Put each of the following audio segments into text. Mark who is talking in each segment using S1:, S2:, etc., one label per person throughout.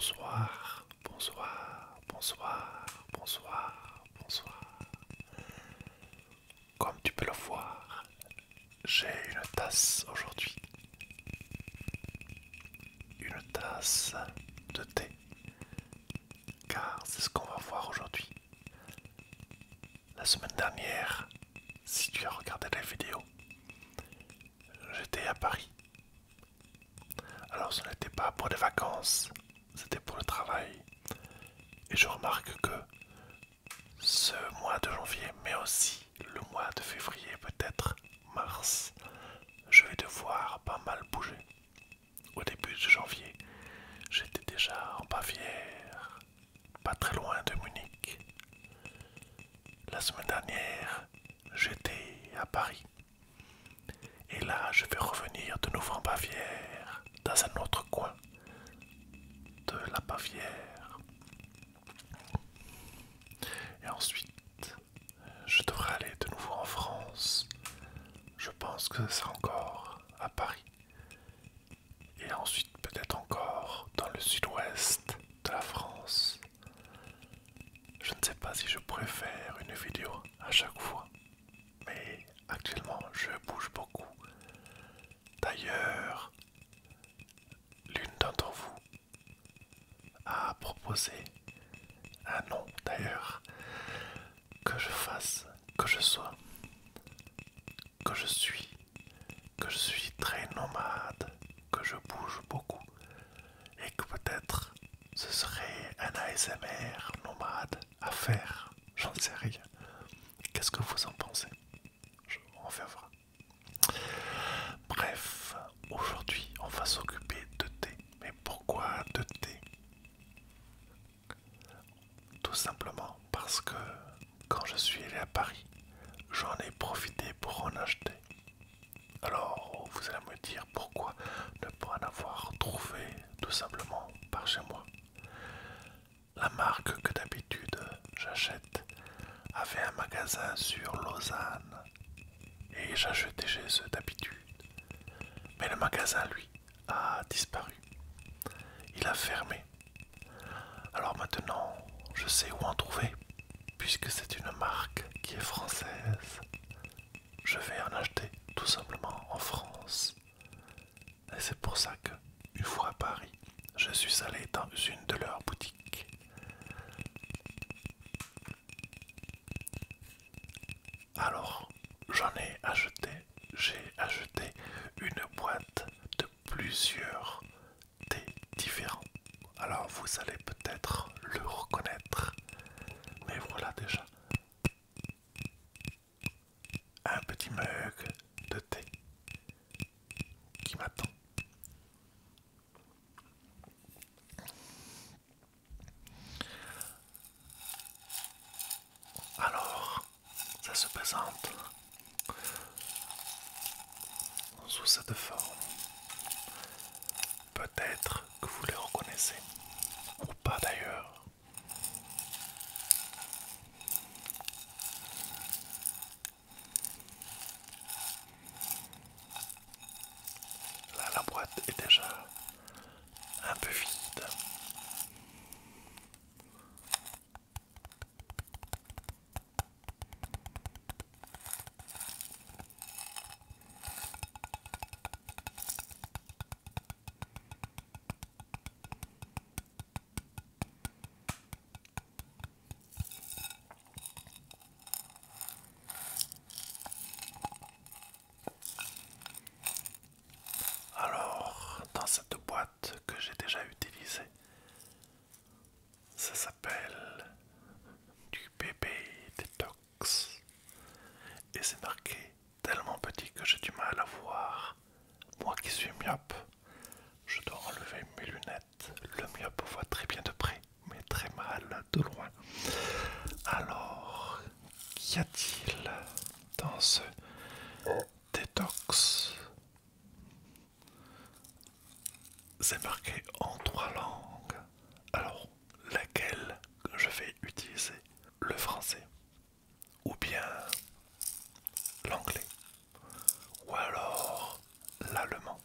S1: Bonsoir, bonsoir, bonsoir, bonsoir, bonsoir. Comme tu peux le voir, j'ai une tasse aujourd'hui. Une tasse de thé. Car c'est ce qu'on va voir aujourd'hui. La semaine dernière, si tu as regardé la vidéo, j'étais à Paris. Alors ce n'était pas pour des vacances, c'était pour le travail. Et je remarque que ce mois de janvier, mais aussi le mois de février, peut-être mars, je vais devoir pas mal bouger. Au début de janvier, j'étais déjà en Bavière, pas très loin de Munich. La semaine dernière, j'étais à Paris. Et là, je vais revenir de nouveau en Bavière, dans un autre coin de la Bavière. Et ensuite, je devrais aller de nouveau en France. Je pense que c'est encore à Paris. Et ensuite, peut-être encore dans le sud-ouest de la France. Je ne sais pas si je pourrais faire une vidéo à chaque fois. Mais actuellement, je bouge beaucoup. D'ailleurs, l'une d'entre vous a proposé un nom d'ailleurs que je fasse, que je sois, que je suis, que je suis très nomade, que je bouge beaucoup et que peut-être ce serait un ASMR nomade à faire, j'en sais rien. Qu'est-ce que vous en pensez? On verra. Bref, aujourd'hui on va s'occuper de thé. Mais pourquoi de thé? Tout simplement parce que quand je suis allé à Paris, j'en ai profité pour en acheter. Alors, vous allez me dire pourquoi ne pas en avoir trouvé tout simplement par chez moi. La marque que d'habitude j'achète avait un magasin sur Lausanne et j'achetais chez eux d'habitude. Mais le magasin, lui, a disparu. Il a fermé. Alors maintenant, je sais où en trouver, puisque c'est une marque qui est française. Je vais en acheter tout simplement en France. Et c'est pour ça que, une fois à Paris, je suis allé dans une de leurs boutiques. Alors, j'ai acheté une boîte de plusieurs thés différents. Alors vous allez peut-être le reconnaître, mais voilà déjà un petit mug de thé qui m'attend. Alors, ça se présente sous cette forme. Peut-être que vous les reconnaissez, ou pas d'ailleurs. Là, la boîte est déjà un peu vide. Alors, dans cette boîte que j'ai déjà utilisée, ça s'appelle du bébé détox. Et c'est marqué tellement petit que j'ai du mal à voir. Moi qui suis myope, je dois enlever mes lunettes. Le myope voit très bien de près, mais très mal de loin. Alors, qu'y a-t-il dans ce détox? C'est marqué en 3 langues. Alors, laquelle je vais utiliser? Le français ou bien l'anglais ou alors l'allemand?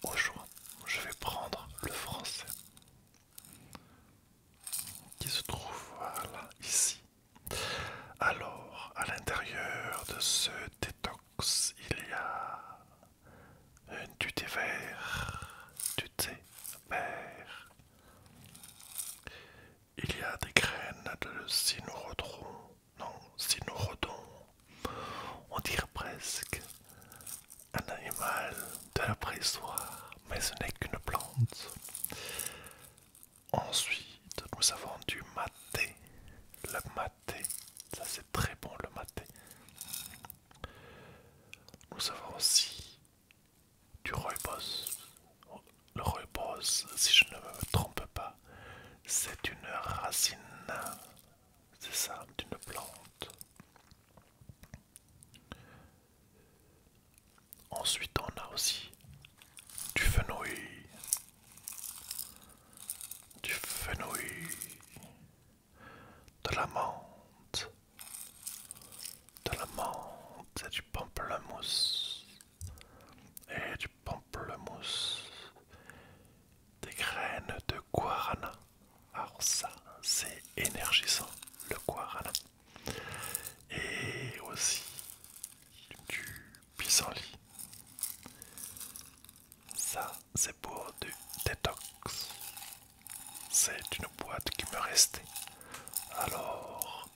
S1: Au choix, je vais de la préhistoire, mais ce n'est qu'une plante. Ensuite, nous avons du maté. Le maté, ça c'est très bon le maté. Nous avons aussi du rooibos. Le rooibos, si je ne me trompe pas, c'est une racine, c'est ça, d'une plante. Ensuite, on a aussi du fenouil, du fenouil, de la menthe, et du pamplemousse, et du pamplemousse, des graines de guarana. Alors ça, c'est énergisant, le guarana. Et aussi du pissenlit. Ça, c'est pour du détox. C'est une boîte qui me restait. Alors,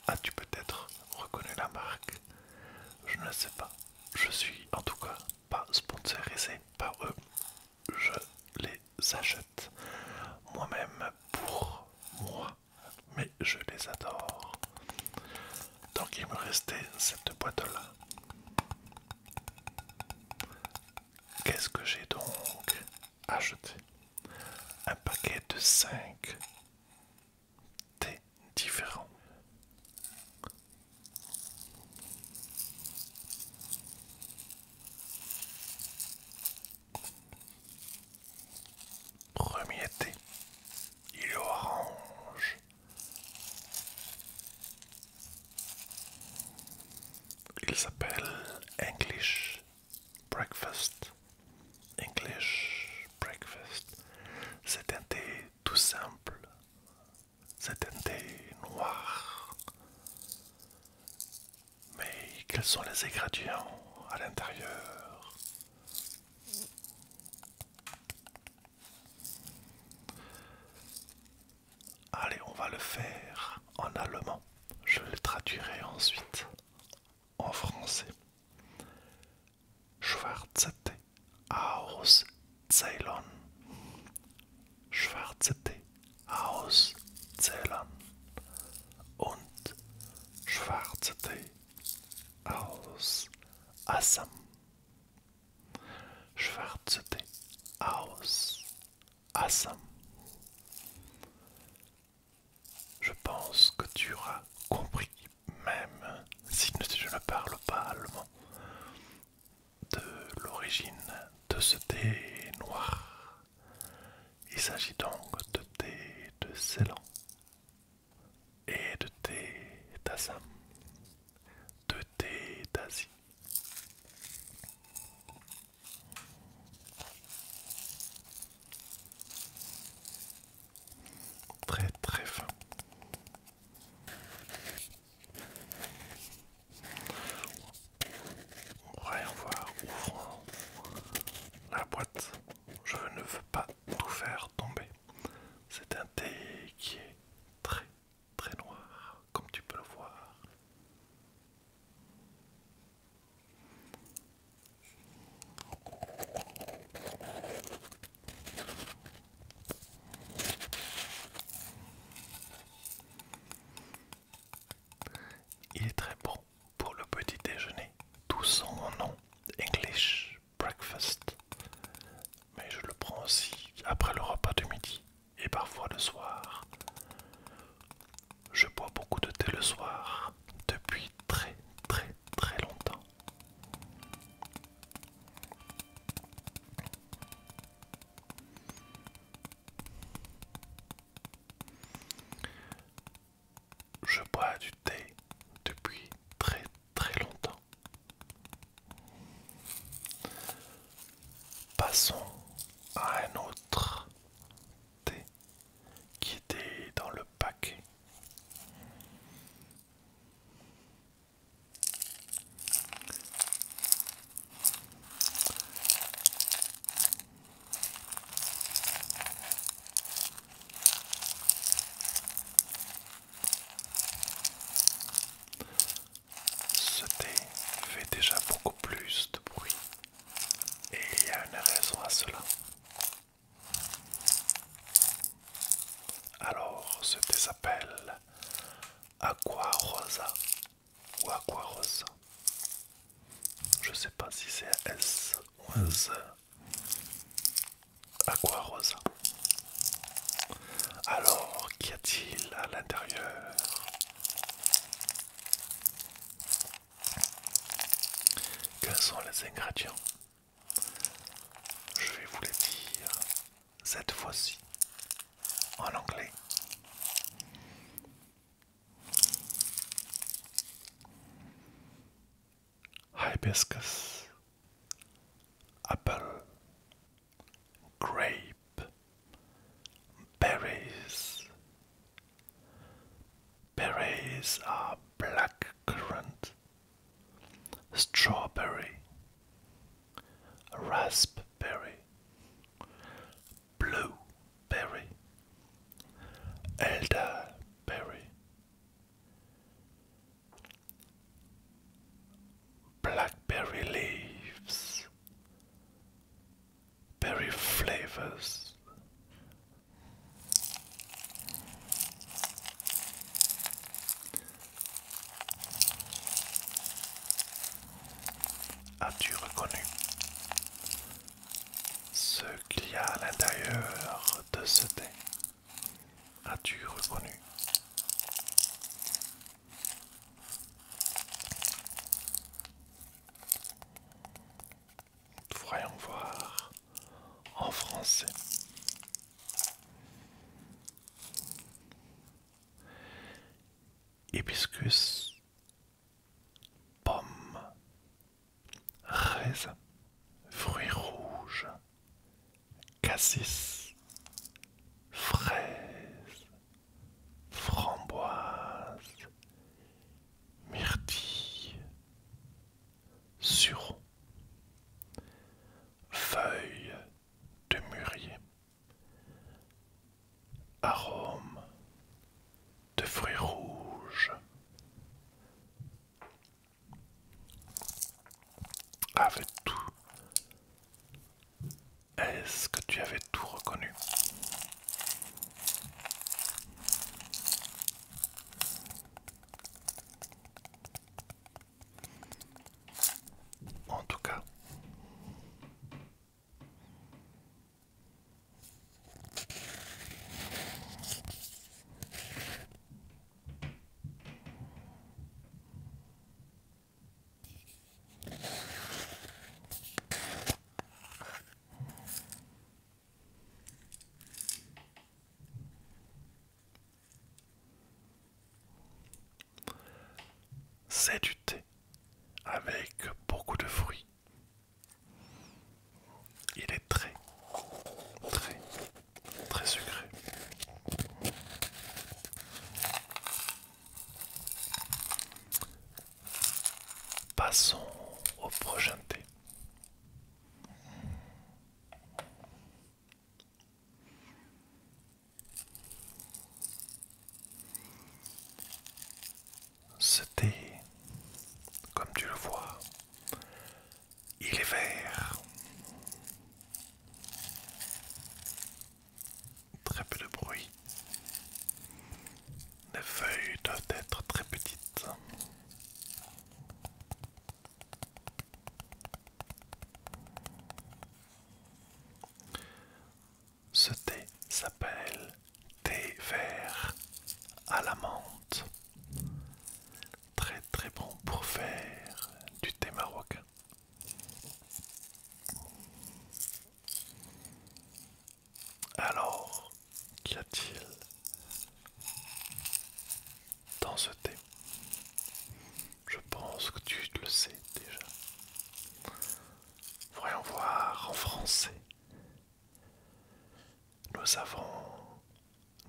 S1: as-tu peut-être reconnu la marque? Je ne sais pas. Je suis en tout cas pas sponsorisé par eux. Je les achète moi-même pour moi. Mais je les adore. Donc il me restait cette boîte-là. Qu'est-ce que j'ai donc acheté? Un paquet de 5 thés différents. Premier thé, il est orange. Il s'appelle English Breakfast. English Breakfast. C'est un thé tout simple. C'est un thé noir. Mais quels sont les ingrédients à l'intérieur? Allez, on va le faire en allemand. Je le traduirai ensuite en français. Schwarze Tee aus Ceylon. Schwarze Tee aus Ceylon. Und schwarze Tee aus Assam. Schwarze Tee aus Assam. Je pense que tu auras compris, même si je ne parle pas allemand, de l'origine de ce thé noir. Il s'agit donc de thé de Ceylan et de thé d'Assam, de thé d'Asie. Très très fin. Voyons voir, ouvrons la boîte. Je ne veux pas tout faire tomber. C'est un thé qui est très très noir, comme tu peux le voir. Il est très bon pour le petit déjeuner, tout son nom, English Breakfast. Mais je le prends aussi après le repas de midi et parfois le soir. Je bois beaucoup de thé le soir depuis très très très longtemps. Je bois du thé depuis très très longtemps. Passons à un autre thé qui était dans le paquet. Ce thé fait déjà beaucoup plus de bruit this was Aqua Rosa. Alors, qu'y a-t-il à l'intérieur? Quels sont les ingrédients? Je vais vous les dire cette fois-ci en anglais. Hibiscus, apple, grape, berries. Berries are black currant, strawberry, raspberry, blueberry, elderberry, blackberry leaves, berry flavors. As-tu reconnu ce qu'il y a à l'intérieur de ce thé? As-tu reconnu? Voyons voir en français. Hibiscus, pomme, raisin, fruits rouges, cassis, fraises, framboises, myrtille, sureau, feuilles de mûrier, arôme de fruits rouges. Avec tout, est-ce que tu avais tout reconnu? En tout cas, c'est du thé avec beaucoup de fruits. Il est très, très, très sucré. Passons au prochain thé. Ce thé, comme tu le vois, il est vert. Très peu de bruit. Les feuilles doivent être très petites. Ce thé s'appelle thé vert à la menthe. Très très bon pour faire du thé marocain. Alors, qu'y a-t-il dans ce thé? Je pense que tu le sais déjà. Voyons voir en français. Nous avons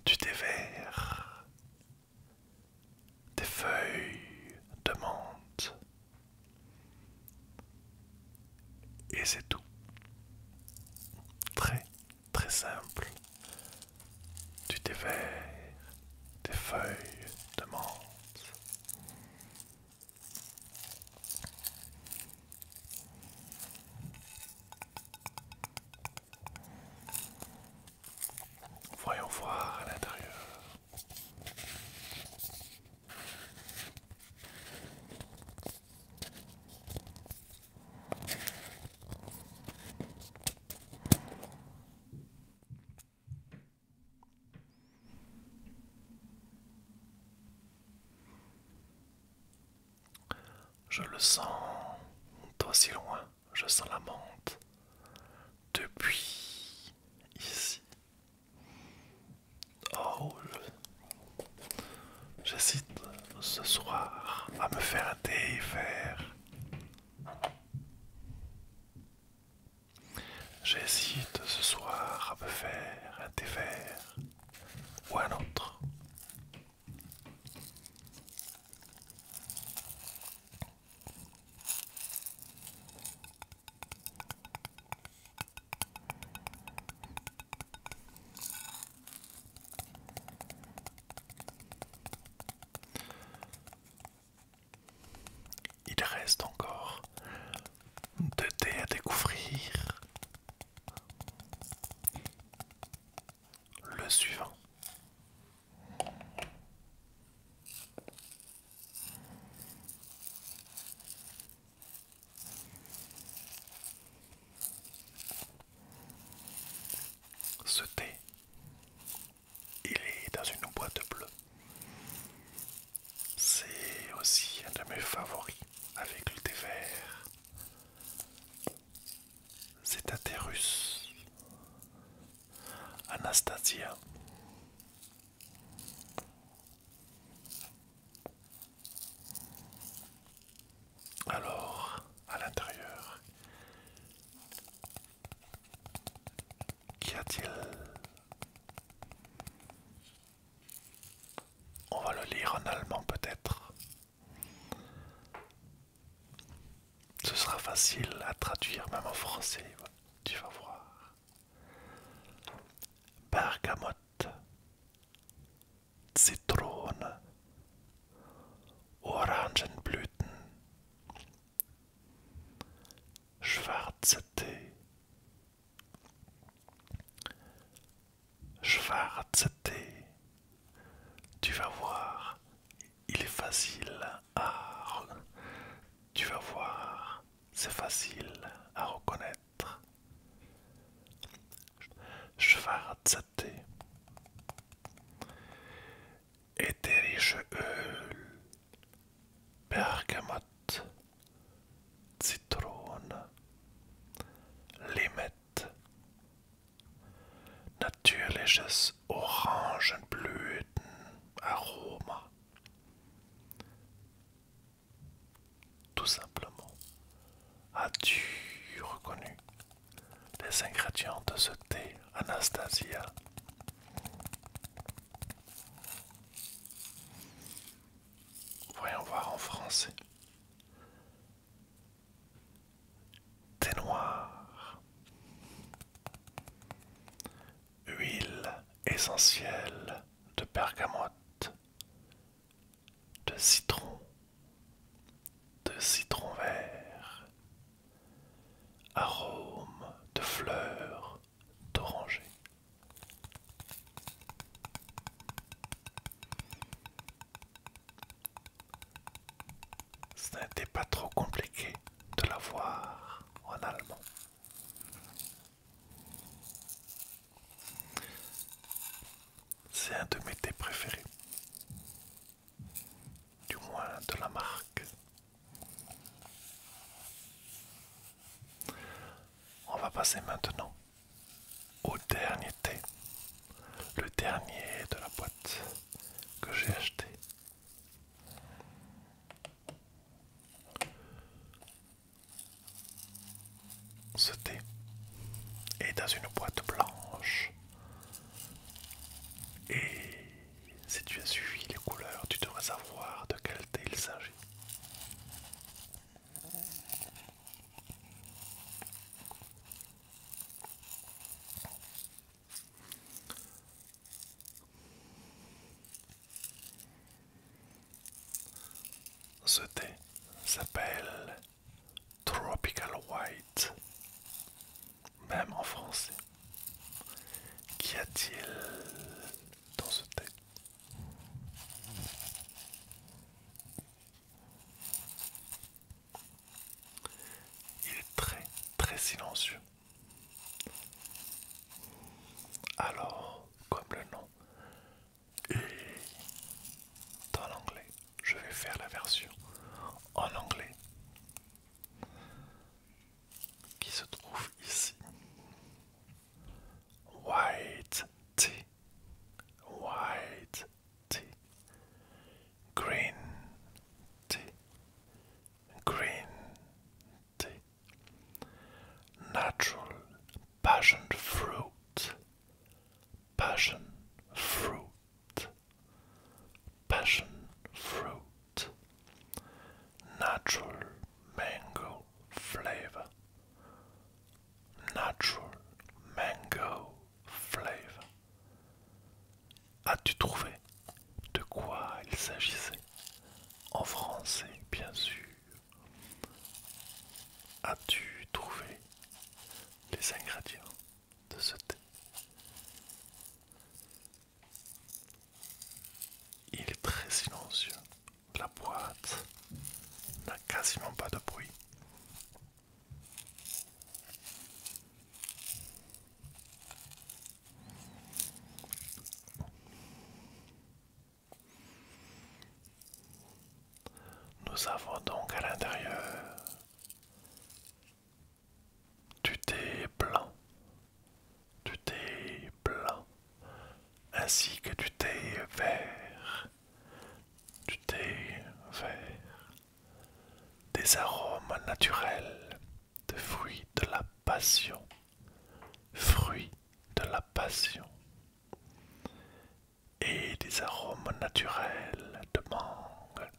S1: du thé vert, des feuilles de menthe, et c'est tout. Très très simple. Du thé vert, des feuilles de menthe. Voyons voir à l'intérieur. Je le sens d'aussi loin, je sens la menthe depuis ici. Oh, j'hésite ce soir à me faire un thé vert. J'hésite ce soir à me faire un thé vert ou un autre. Il reste encore deux thés à découvrir. Le suivant. Ce thé, il est dans une boîte bleue. C'est aussi un de mes favoris avec le thé vert. C'est un thé russe. Anastasia. Alors, à l'intérieur, qu'y a-t-il? On va le lire en allemand peut-être. Ce sera facile à traduire même en français, tu vas voir. Bergamote, Zitrone, Orangenblüten, schwarze Tee, schwarze Tee. Tu vas voir, il est facile à... Tu vas voir, c'est facile à reconnaître. Schwarze Tee. Ätherische Öl, Bergamott, Zitrone, Limette, natürliches Orangenblütenaroma. Tout simplement, as-tu reconnu les ingrédients de ce thé, Anastasia? Voyons voir en français. Thé noir, huile essentielle de bergamote, de citron vert, arôme de fleurs d'oranger. Ce n'était pas trop compliqué de l'avoir en allemand. C'est un de mes thés préférés, du moins de la marque. On va passer maintenant au dernier thé, le dernier de la boîte que j'ai acheté. Ce thé est dans une boîte blanche et si tu as suivi les couleurs, tu devrais savoir de quel thé il s'agit. Ce thé s'appelle Tropical White, même en français. Qu'y a-t-il dans ce thé? Il est très très silencieux. Alors, comme le nom est dans l'anglais, je vais faire la version en anglais natural passion fruit, passion fruit, passion fruit, natural mango flavor, natural mango flavor. As-tu trouvé de quoi il s'agissait? En français, bien sûr. As-tu trouvé les ingrédients de ce thé? Il est très silencieux. La boîte n'a quasiment pas de bruit. Nous avons donc à l'intérieur du thé blanc, ainsi que du thé vert, des arômes naturels de fruits de la passion, fruits de la passion, et des arômes naturels de mangue,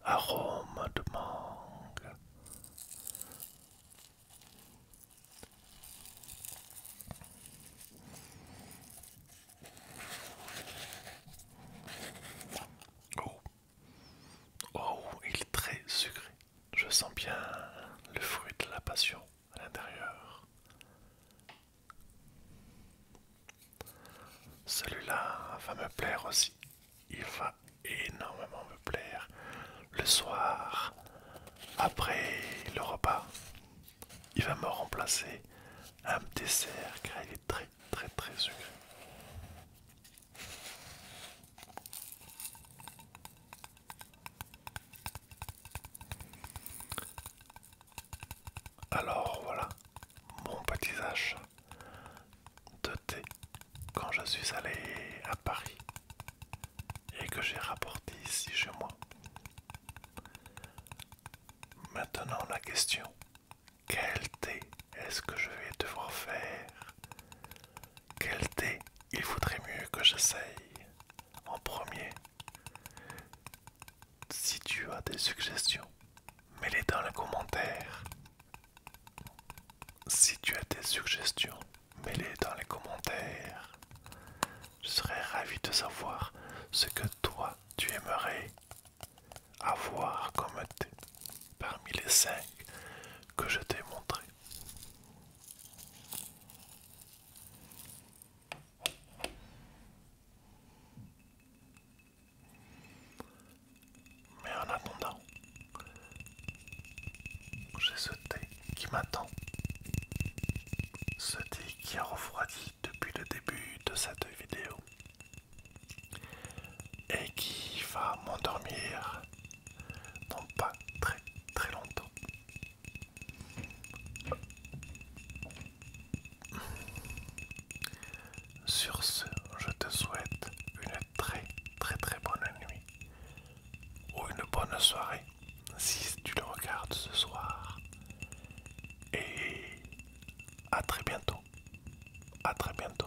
S1: arômes de mangue. Oh, oh, il est très sucré. Je sens bien le fruit de la passion à l'intérieur. Celui-là va me plaire aussi. Il va énormément me plaire le soir, après le repas. Il va me remplacer un dessert car il est très très très sucré. Alors voilà mon petit achat de thé quand je suis allé à Paris et que j'ai rapporté ici chez moi. Maintenant la question, quel thé est-ce que je vais devoir faire? Quel thé il faudrait mieux que j'essaye en premier? Si tu as des suggestions, mets-les dans les commentaires. Si tu as des suggestions, mets-les dans les commentaires. Je serais ravi de savoir ce que toi tu aimerais avoir comme thé parmi les 5 que je t'ai montrés. Mais en attendant, j'ai ce thé qui m'attend. Ce thé qui a refroidi depuis le début de cette vidéo et qui va m'endormir dans pas très très longtemps. Sur ce, je te souhaite une très très très bonne nuit ou une bonne soirée si tu le regardes ce soir. Et à très bientôt. À très bientôt.